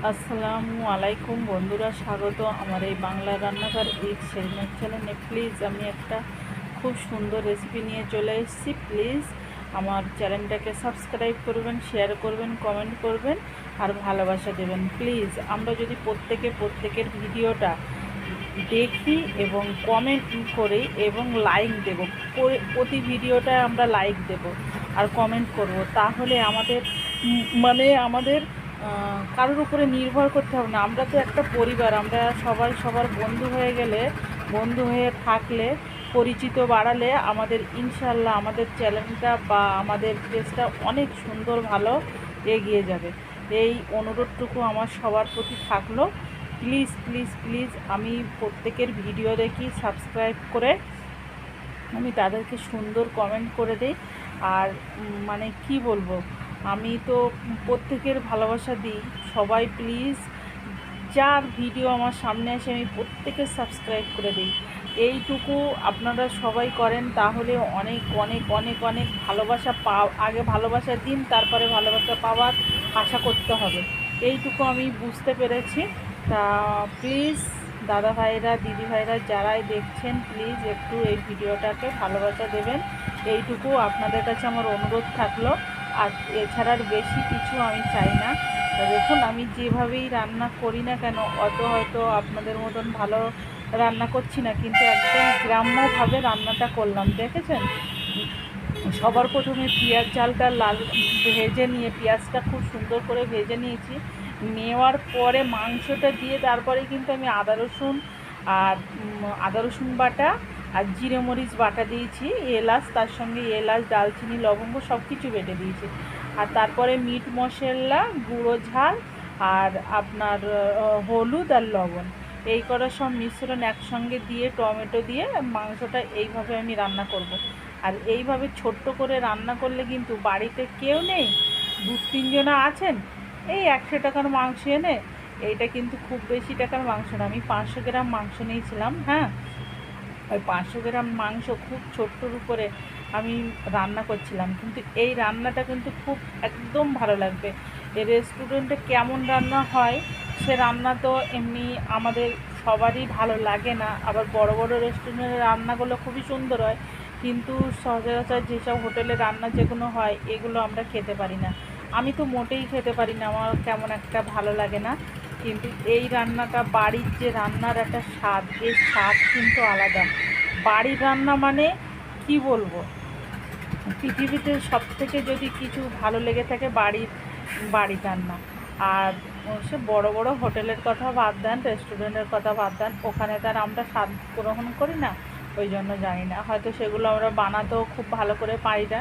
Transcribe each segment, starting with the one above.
আসসালামু আলাইকুম বন্ধুরা, স্বাগত আমার এই বাংলা রান্নাঘর ইট শেরিনার চ্যানেলে। প্লিজ আমি একটা খুব সুন্দর রেসিপি নিয়ে চলে এসেছি। প্লিজ আমার চ্যানেলটাকে সাবস্ক্রাইব করবেন, শেয়ার করবেন, কমেন্ট করবেন আর ভালোবাসা দেবেন। প্লিজ আমরা যদি প্রত্যেকের ভিডিওটা দেখি এবং কমেন্ট করি এবং লাইক দেব, প্রতি ভিডিওটায় আমরা লাইক দেব আর কমেন্ট করব, তাহলে আমাদের আমাদের কারোর উপরে নির্ভর করতে হবে না। আমরা তো একটা পরিবার, আমরা সবাই সবার বন্ধু হয়ে গেলে, বন্ধু হয়ে থাকলে, পরিচিত বাড়ালে আমাদের ইনশাল্লাহ আমাদের চ্যানেলটা বা আমাদের পেজটা অনেক সুন্দর ভালো এগিয়ে যাবে। এই অনুরোধটুকু আমার সবার প্রতি থাকলো। প্লিজ প্লিজ প্লিজ আমি প্রত্যেকের ভিডিও দেখি, সাবস্ক্রাইব করে আমি তাদেরকে সুন্দর কমেন্ট করে দিই। আর কি বলবো, আমি তো প্রত্যেকের ভালোবাসা দিই। সবাই প্লিজ, যার ভিডিও আমার সামনে আসে আমি প্রত্যেকের সাবস্ক্রাইব করে দিই। এইটুকু আপনারা সবাই করেন, তাহলে অনেক অনেক অনেক অনেক ভালোবাসা আগে ভালোবাসা দিন, তারপরে ভালোবাসা পাওয়ার আশা করতে হবে। এইটুকু আমি বুঝতে পেরেছি। তা প্লিজ দাদা ভাইরা, দিদি ভাইরা যারাই দেখছেন, প্লিজ একটু এই ভিডিওটাকে ভালোবাসা দেবেন। এইটুকু আপনাদের কাছে আমার অনুরোধ থাকলো। আর এছাড়ার বেশি কিছু আমি চাই না। দেখুন, আমি যেভাবেই রান্না করি না কেন, অত হয়তো আপনাদের মতন ভালো রান্না করছি না, কিন্তু একদম গ্রাম্যভাবে রান্নাটা করলাম। দেখেছেন, সবার প্রথমে পেঁয়াজ ঝালটা লাল ভেজে নিয়ে, পেঁয়াজটা খুব সুন্দর করে ভেজে নিয়েছি। নেওয়ার পরে মাংসটা দিয়ে তারপরে কিন্তু আমি আদা রসুন বাটা আর জিরে মরিচ বাটা দিয়েছি, এলাচ, তার সঙ্গে এলাচ, দালচিনি, লবঙ্গ সব কিছু বেটে দিয়েছি। আর তারপরে মিট মশলা, গুঁড়ো ঝাল আর আপনার হলুদ আর লবণ, এই করা সব মিশ্রণ একসঙ্গে দিয়ে টমেটো দিয়ে মাংসটা এইভাবে আমি রান্না করব। আর এইভাবে ছোট্ট করে রান্না করলে কিন্তু বাড়িতে কেউ নেই, 2-3 জনা আছেন, এই 100 টাকার মাংস এনে, এইটা কিন্তু খুব বেশি টাকার মাংস না, আমি 500 গ্রাম মাংস নিয়েছিলাম। হ্যাঁ, ওই 500 গ্রাম মাংস খুব ছোট্টর উপরে আমি রান্না করছিলাম, কিন্তু এই রান্নাটা কিন্তু খুব একদম ভালো লাগবে। এই রেস্টুরেন্টে কেমন রান্না হয়, সে রান্না তো এমনি আমাদের সবারই ভালো লাগে না। আবার বড় বড় রেস্টুরেন্টের রান্নাগুলো খুবই সুন্দর হয়, কিন্তু সচরাচর যেসব হোটেলে রান্না যেগুলো হয়, এগুলো আমরা খেতে পারি না। আমি তো মোটেই খেতে পারি না, আমার কেমন একটা ভালো লাগে না। কিন্তু এই রান্নাটা, বাড়ির যে রান্নার একটা স্বাদ, এর স্বাদ কিন্তু আলাদা। বাড়ির রান্না মানে কি বলবো, পৃথিবীতে সবথেকে যদি কিছু ভালো লেগে থাকে, বাড়ির রান্না। আর সে বড় বড় হোটেলের কথা বাদ দেন, রেস্টুরেন্টের কথা বাদ দেন, ওখানে তার আমরা স্বাদ গ্রহণ করি না, ওই জন্য জানি না। হয়তো সেগুলো আমরা বানাতেও খুব ভালো করে পারি না,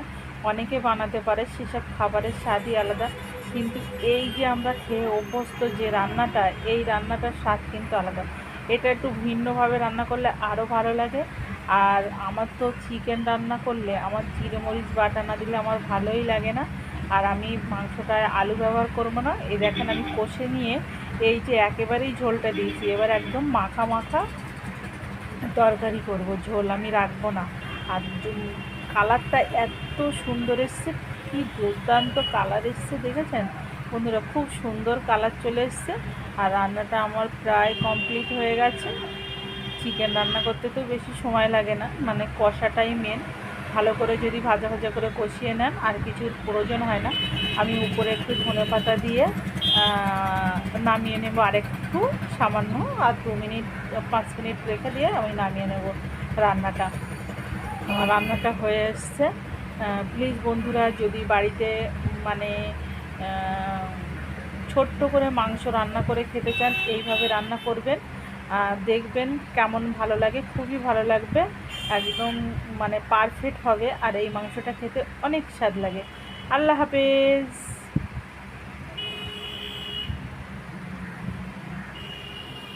অনেকে বানাতে পারে, সেসব খাবারের স্বাদই আলাদা। কিন্তু এই যে আমরা খেয়ে অভ্যস্ত যে রান্নাটা, এই রান্নাটার স্বাদ কিন্তু আলাদা। এটা একটু ভিন্নভাবে রান্না করলে আরও ভালো লাগে। আর আমার তো চিকেন রান্না করলে আমার জিরে মরিচ বাটা না দিলে আমার ভালোই লাগে না। আর আমি মাংসটায় আলু ব্যবহার করবো না। এই দেখেন, আমি কষে নিয়ে এই যে একেবারেই ঝোলটা দিয়েছি, এবার একদম মাখা মাখা তরকারি করব, ঝোল আমি রাখবো না। আর কালারটা এত সুন্দর এসছে, কি দুর্দান্ত কালার এসছে, দেখেছেন বন্ধুরা, খুব সুন্দর কালার চলে এসছে। আর রান্নাটা আমার প্রায় কমপ্লিট হয়ে গেছে। চিকেন রান্না করতে তো বেশি সময় লাগে না, কষাটাই মেন। ভালো করে যদি ভাজা ভাজা করে কষিয়ে নেন, আর কিছুর প্রয়োজন হয় না। আমি উপরে একটু ধনেপাতা দিয়ে নামিয়ে নেব, আরেকটু সামান্য, আর 5 মিনিট রেখে দিয়ে আমি নামিয়ে নেব রান্নাটা। রান্নাটা হয়ে এসছে। প্লিজ বন্ধুরা, যদি বাড়িতে মানে ছোট্ট করে মাংস রান্না করে খেতে চান, এইভাবে রান্না করবেন, দেখবেন কেমন ভালো লাগে, খুবই ভালো লাগবে, একদম পারফেক্ট হবে। আর এই মাংসটা খেতে অনেক স্বাদ লাগে। আল্লাহ হাফেজ।